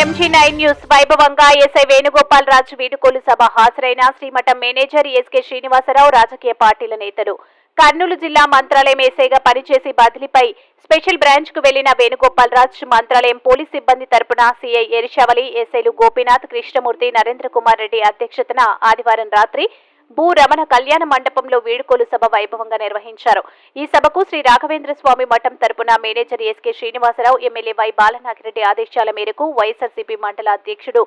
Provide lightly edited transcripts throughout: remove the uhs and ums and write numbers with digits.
MG9 news వైభవంగా SI Venugopal రాజు వీడుకోలు సభ హాజరైన Srimatham manager SK Srinivasarao రాజకీయ పార్టీల నేతలు. కర్నూలు జిల్లా మంత్రాలయం ఎస్ఐగా పనిచేసి బదిలీపై స్పెషల్ బ్రాంచ్ కు వెళ్లిన వేణుగోపాల్ రాజు మంత్రాలయం పోలీస్ సిబ్బంది తరపున సిఐ ఎరిషవలి, ఎస్ఐలు గోపీనాథ్, కృష్ణమూర్తి, నరేంద్ర కుమార్ రెడ్డి అధ్యక్షతన ఆదివారం రాత్రి భూ రమణ కళ్యాణ మండపంలో వీడుకోలు సభ వైభవంగా నిర్వహించారు. ఈ సభకు శ్రీ రాఘవేంద్ర స్వామి మఠం తరపున manager SK Srinivasarao, MLA Y Balanagireddy ఆదేశాల మేరకు వైఎస్ఆర్సీపీ మండల అధ్యక్షుడు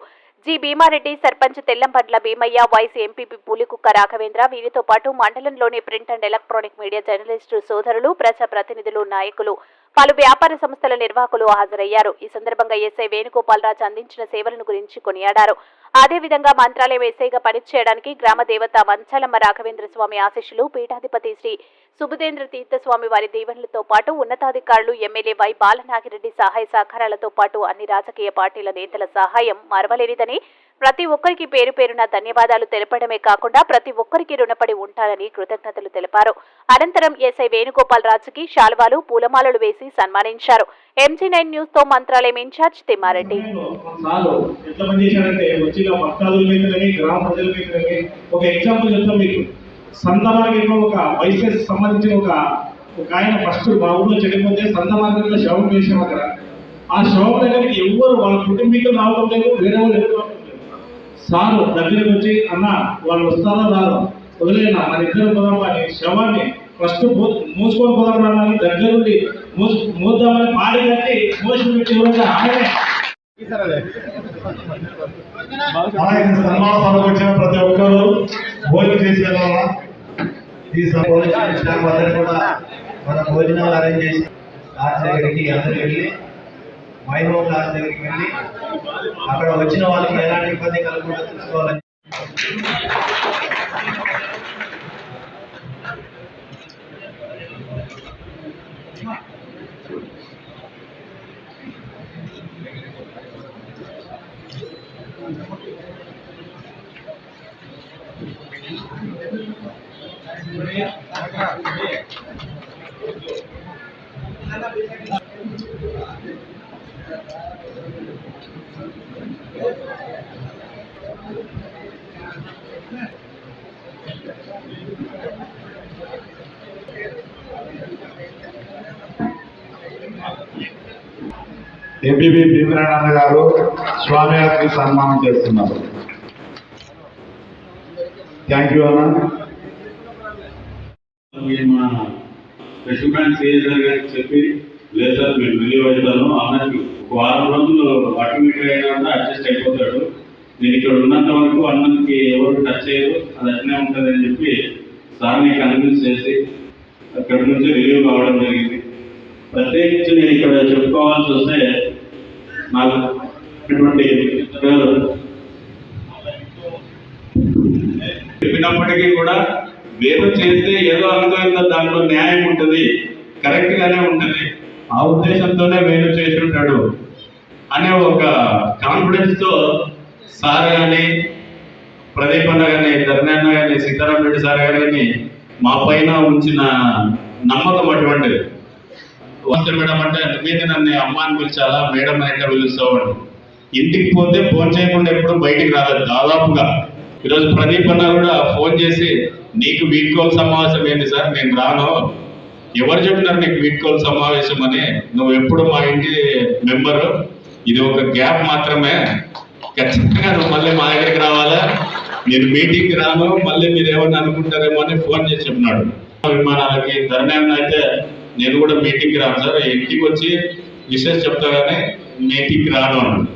G Bhimareddy, sarpanch Tellampatla Bhimaiah, vice MPP Pulikukka Raghavendra, వీరితో పాటు మండలంలోని print and electronic media journalist సోదరులు, ప్రజాప్రతినిధులు, నాయకులు, పలు వ్యాపార సంస్థల నిర్వాహకులు హాజరయ్యారు. ఈ సందర్భంగా ఎస్ఐ వేణుగోపాల్ రాజు అందించిన సేవలను గురించి కొనియాడారు. అదేవిధంగా మంత్రాలయం ఎస్ఐగా పనిచేయడానికి గ్రామ దేవత మంచాలమ్మ రాఘవేంద్ర స్వామి ఆశీస్సులు, పీఠాధిపతి శ్రీ సుబుధేంద్ర తీర్థస్వామి వారి దీవెనలతో పాటు ఉన్నతాధికారులు, ఎమ్మెల్యే వై బాలనాగిరెడ్డి సహాయ సహకారాలతో పాటు అన్ని రాజకీయ పార్టీల నేతల సహాయం మరవలేనిదని, ప్రతి ఒక్కరికి పేరు పేరున ధన్యవాదాలు తెలపడమే కాకుండా ప్రతి ఒక్కరికి రుణపడి ఉంటారని కృతజ్ఞతలు తెలిపారు. అనంతరం ఎస్ఐ వేణుగోపాల్ రాజుకి శాల్వాలు, పూలమాలలు వేసి సన్మానించారు. MG9 న్యూస్ తో మంత్రాలయం ఇన్ఛార్జ్ తిమ్మారెడ్డి. ఒక వైసెస్ సంబంధించిన ఒక ఆయన ఫస్ట్ మా ఊళ్ళో చెడిపోతే సంత మార్కెట్లో శవం చేసాం. అక్కడ ఆ శవం దగ్గరికి ఎవరు వాళ్ళ కుటుంబీకులు రావడం లేదు, వేరే వాళ్ళు ఎవరు రావడం లేదు. సారు దగ్గరికి వచ్చి అన్న వాళ్ళు వస్తారో రాదో వదిలేనా మన ఇద్దరు పోదాం అని శవాన్ని ఫస్ట్ మూసుకొని పోదాం అని దగ్గరుండి మూద్దామని పాడి కట్టి మోసం పెట్టి ఆయనే సన్మాన సభకు వచ్చిన ప్రతి ఒక్కరు భోజనం చేసేవాళ్ళ ఈ స్టాఫ్ అందరూ కూడా మన భోజనాలు అరేంజ్ చేసి క్లాస్ దగ్గరికి అందరికి వెళ్ళి మైనో క్లాస్ దగ్గరికి వెళ్ళి అక్కడ వచ్చిన వాళ్ళకి ఎలాంటి ఇబ్బంది కలగకుండా చూసుకోవాలని ఎంపీపీ భీమరాయణ గారు స్వామి గారికి సన్మానం చేస్తున్నారు. థ్యాంక్ యూ అన్న. మా స్పెషల్ బ్రాంచ్ సిఎస్ఆర్ గారికి చెప్పి లేదు సార్ మేము రిలీవ్ అవుతాను అన్నట్టు ఒక వారం రోజులు ఆటోమేటిక్ అయినా అడ్జస్ట్ అయిపోతాడు. నేను ఇక్కడ ఉన్నంత వరకు అన్నకి ఎవరు టచ్ చేయరు, అది అట్లనే ఉంటుంది అని చెప్పి సార్ని కన్విన్స్ చేసి అక్కడి నుంచి రిలీవ్ కావడం జరిగింది. ప్రత్యేకించి నేను ఇక్కడ చెప్పుకోవాల్సి వస్తే నాకు చెప్పినప్పటికీ కూడా వేరు చేస్తే ఏదో అనుకూలంగా దాంట్లో న్యాయం ఉంటుంది, కరెక్ట్ గానే ఉంటుంది, ఆ ఉద్దేశంతోనే వేరు చేసి ఉంటాడు అనే ఒక కాన్ఫిడెన్స్ తో సార్ కానీ, ప్రదీప్ అన్న కానీ, ధర్నాన్న కానీ, సీతారాం రెడ్డి సార్ కానీ మా పైన ఉంచిన నమ్మకం అటువంటిది. మేడం అంటే నువ్వేది నన్ను అమ్మ అని పిలిచాలా, మేడం అని పిలుస్తావు. ఇంటికి పోతే ఫోన్ చేయకుండా ఎప్పుడు బయటికి రాలేదు దాదాపుగా. ఈరోజు ప్రదీప్ అన్న కూడా ఫోన్ చేసి నీకు వీడ్కోలు సమావేశం ఏంటి సార్, నేను రాను, ఎవరు చెప్పినారు నీకు వీడ్కోలు సమావేశం అని, నువ్వు ఎప్పుడు మా ఇంటి మెంబరు, ఇది ఒక గ్యాప్ మాత్రమే, ఖచ్చితంగా నువ్వు మళ్ళీ మా దగ్గరికి రావాలా, నేను మీటింగ్కి రాను, మళ్ళీ మీరు ఏమన్నా అనుకుంటారేమో అని ఫోన్ చేసి చెప్పినాడు. విమానాలకి ధర్నాన్ని అయితే నేను కూడా మీటింగ్కి రాను సార్, ఇంటికి వచ్చి విషయం చెప్తా కానీ మీటింగ్కి రాను అన్నాడు.